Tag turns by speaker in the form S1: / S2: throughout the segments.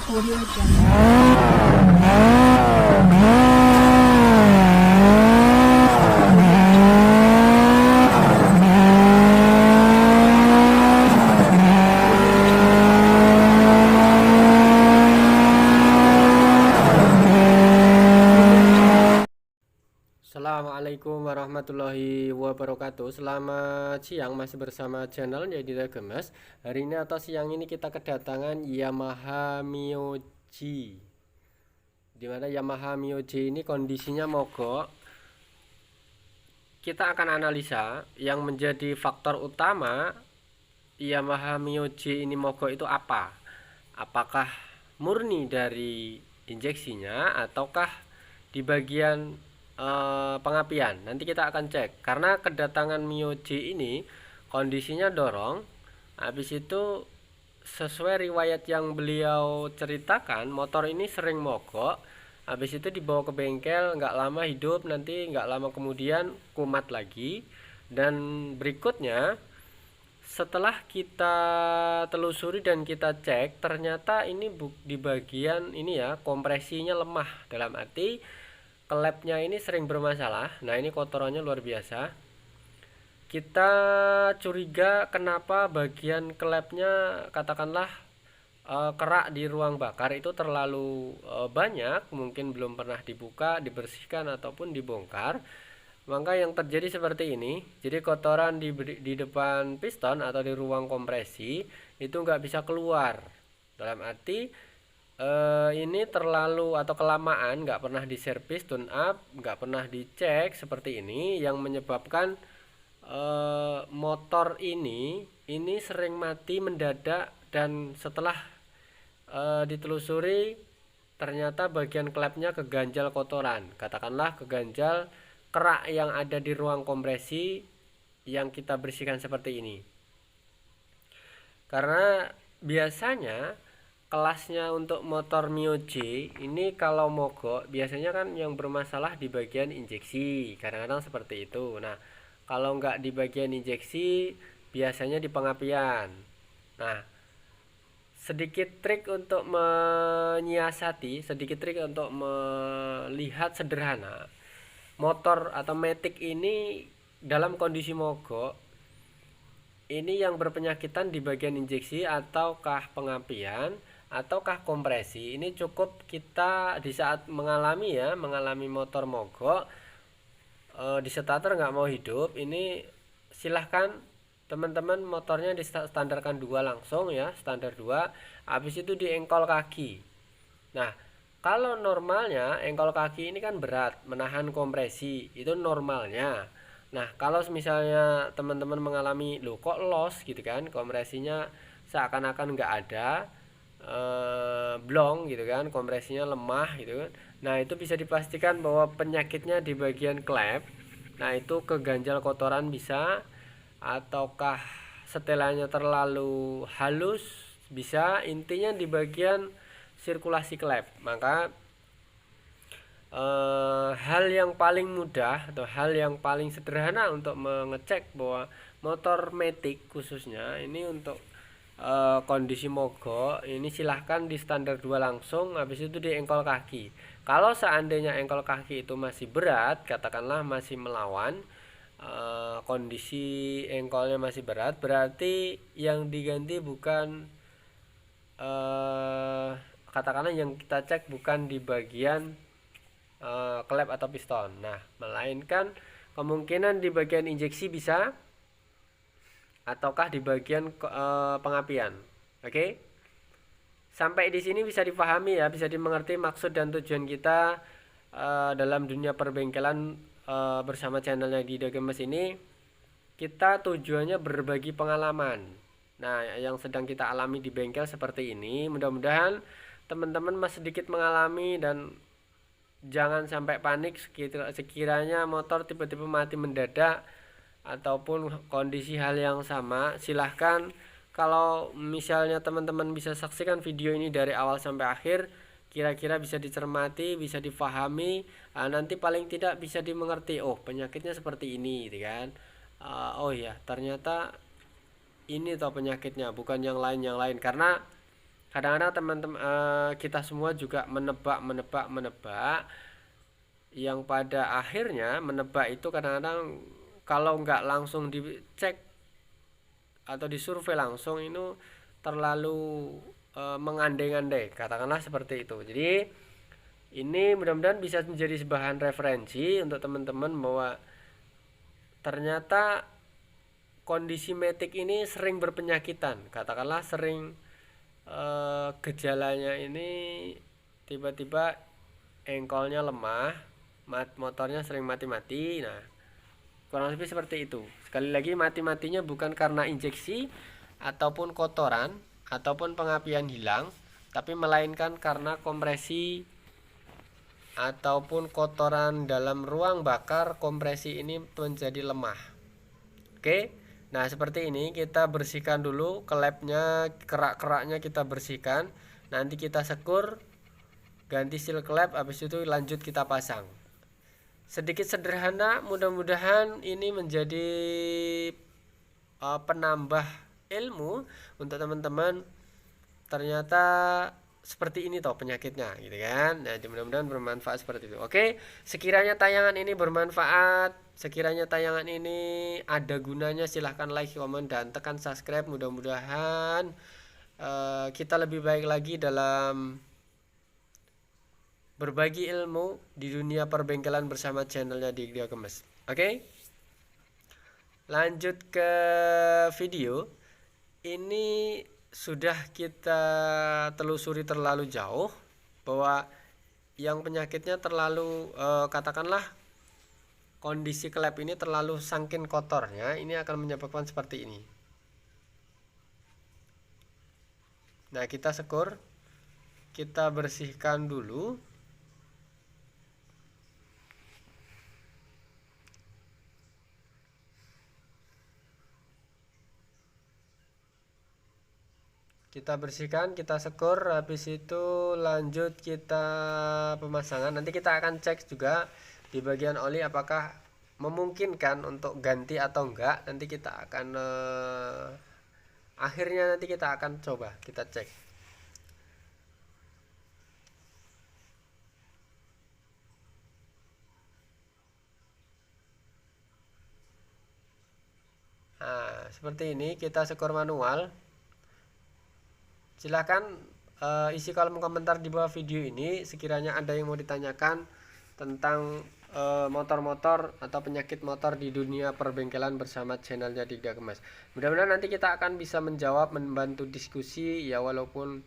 S1: Audio Jungle.
S2: Assalamualaikum warahmatullahi wabarakatuh. Selamat siang, masih bersama channel Jadi Gemes. Hari ini atau siang ini kita kedatangan Yamaha Mio G, dimana Yamaha Mio G ini kondisinya mogok. Kita akan analisa yang menjadi faktor utama Yamaha Mio G ini mogok itu apa. Apakah murni dari injeksinya ataukah di bagian pengapian? Nanti kita akan cek, karena kedatangan Mio G ini kondisinya dorong. Habis itu sesuai riwayat yang beliau ceritakan, motor ini sering mogok. Habis itu dibawa ke bengkel, nggak lama hidup, nanti nggak lama kemudian kumat lagi. Dan berikutnya setelah kita telusuri dan kita cek, ternyata ini di bagian ini ya, kompresinya lemah. Dalam arti klepnya ini sering bermasalah. Nah, ini kotorannya luar biasa. Kita curiga kenapa bagian klepnya katakanlah kerak di ruang bakar itu terlalu banyak, mungkin belum pernah dibuka, dibersihkan ataupun dibongkar. Maka yang terjadi seperti ini. Jadi kotoran di depan piston atau di ruang kompresi itu nggak bisa keluar. Dalam arti ini terlalu atau kelamaan, nggak pernah diservis, tune up, nggak pernah dicek seperti ini, yang menyebabkan motor ini sering mati mendadak. Dan setelah ditelusuri, ternyata bagian klepnya keganjal kotoran, katakanlah keganjal kerak yang ada di ruang kompresi yang kita bersihkan seperti ini. Karena biasanya kelasnya untuk motor Mio G ini kalau mogok biasanya kan yang bermasalah di bagian injeksi, kadang-kadang seperti itu. Nah, kalau nggak di bagian injeksi biasanya di pengapian. Nah, sedikit trik untuk menyiasati, sedikit trik untuk melihat sederhana motor atau matic ini dalam kondisi mogok, ini yang berpenyakitan di bagian injeksi ataukah pengapian ataukah kompresi. Ini cukup kita di saat mengalami motor mogok, di starter nggak mau hidup, ini silahkan teman-teman motornya di standarkan 2 langsung ya, standar 2. Habis itu di engkol kaki. Nah, kalau normalnya engkol kaki ini kan berat, menahan kompresi, itu normalnya. Nah, kalau misalnya teman-teman mengalami loh kok los gitu kan, kompresinya seakan-akan nggak ada, blong gitu kan, kompresinya lemah gitu kan. Nah, itu bisa dipastikan bahwa penyakitnya di bagian klep. Nah, itu keganjal kotoran bisa, ataukah setelannya terlalu halus bisa, intinya di bagian sirkulasi klep. Maka hal yang paling mudah atau hal yang paling sederhana untuk mengecek bahwa motor matic khususnya ini untuk kondisi mogok ini silahkan di standar 2 langsung. Habis itu di engkol kaki. Kalau seandainya engkol kaki itu masih berat, katakanlah masih melawan, kondisi engkolnya masih berat, berarti yang diganti bukan katakanlah yang kita cek bukan di bagian klep atau piston, nah melainkan kemungkinan di bagian injeksi bisa, ataukah di bagian pengapian. Oke, sampai di sini bisa dipahami ya, bisa dimengerti maksud dan tujuan kita dalam dunia perbengkelan bersama channelnya di Gemes ini. Kita tujuannya berbagi pengalaman, nah yang sedang kita alami di bengkel seperti ini. Mudah-mudahan teman-teman masih sedikit mengalami, dan jangan sampai panik sekiranya motor tiba-tiba mati mendadak ataupun kondisi hal yang sama. Silahkan, kalau misalnya teman-teman bisa saksikan video ini dari awal sampai akhir, kira-kira bisa dicermati, bisa difahami, nanti paling tidak bisa dimengerti, oh penyakitnya seperti ini gitu kan. Oh ya, ternyata ini toh penyakitnya, bukan yang lain. Karena Kadang-kadang teman-teman kita semua juga menebak, yang pada akhirnya menebak itu kadang-kadang kalau nggak langsung dicek atau disurvei langsung itu terlalu mengandai-andai, katakanlah seperti itu. Jadi ini mudah-mudahan bisa menjadi bahan referensi untuk teman-teman bahwa ternyata kondisi metik ini sering berpenyakitan, katakanlah sering gejalanya ini tiba-tiba engkolnya lemah, motornya sering mati-mati. Nah, kurang lebih seperti itu. Sekali lagi, mati-matinya bukan karena injeksi ataupun kotoran ataupun pengapian hilang, tapi melainkan karena kompresi ataupun kotoran dalam ruang bakar kompresi ini menjadi lemah. Oke. Nah, seperti ini kita bersihkan dulu klepnya, kerak-keraknya kita bersihkan. Nanti kita sekur, ganti seal klep, habis itu lanjut kita pasang. Sedikit sederhana, mudah-mudahan ini menjadi penambah ilmu untuk teman-teman. Ternyata seperti ini toh penyakitnya, gitu kan. Nah, mudah-mudahan bermanfaat seperti itu. Oke, sekiranya tayangan ini bermanfaat, sekiranya tayangan ini ada gunanya, silahkan like, komen, dan tekan subscribe. Mudah-mudahan kita lebih baik lagi dalam berbagi ilmu di dunia perbengkelan bersama channelnya Digda Kemas. Oke, lanjut ke video. Ini sudah kita telusuri terlalu jauh bahwa yang penyakitnya terlalu katakanlah kondisi klep ini terlalu saking kotornya, ini akan menyebabkan seperti ini. Nah, kita sekur, kita bersihkan dulu. Kita bersihkan, kita sekur, habis itu lanjut kita pemasangan. Nanti kita akan cek juga di bagian oli apakah memungkinkan untuk ganti atau enggak. Nanti kita akan akhirnya nanti kita akan coba kita cek. Nah, seperti ini kita sekur manual. Silahkan isi kolom komentar di bawah video ini sekiranya ada yang mau ditanyakan tentang motor-motor atau penyakit motor di dunia perbengkelan bersama channelnya Digda Kemas. Mudah-mudahan nanti kita akan bisa menjawab, membantu diskusi ya, walaupun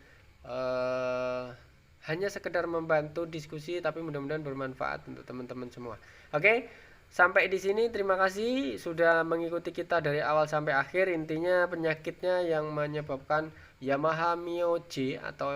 S2: hanya sekedar membantu diskusi, tapi mudah-mudahan bermanfaat untuk teman-teman semua. Oke, sampai di sini terima kasih sudah mengikuti kita dari awal sampai akhir. Intinya penyakitnya yang menyebabkan Yamaha Mio J atau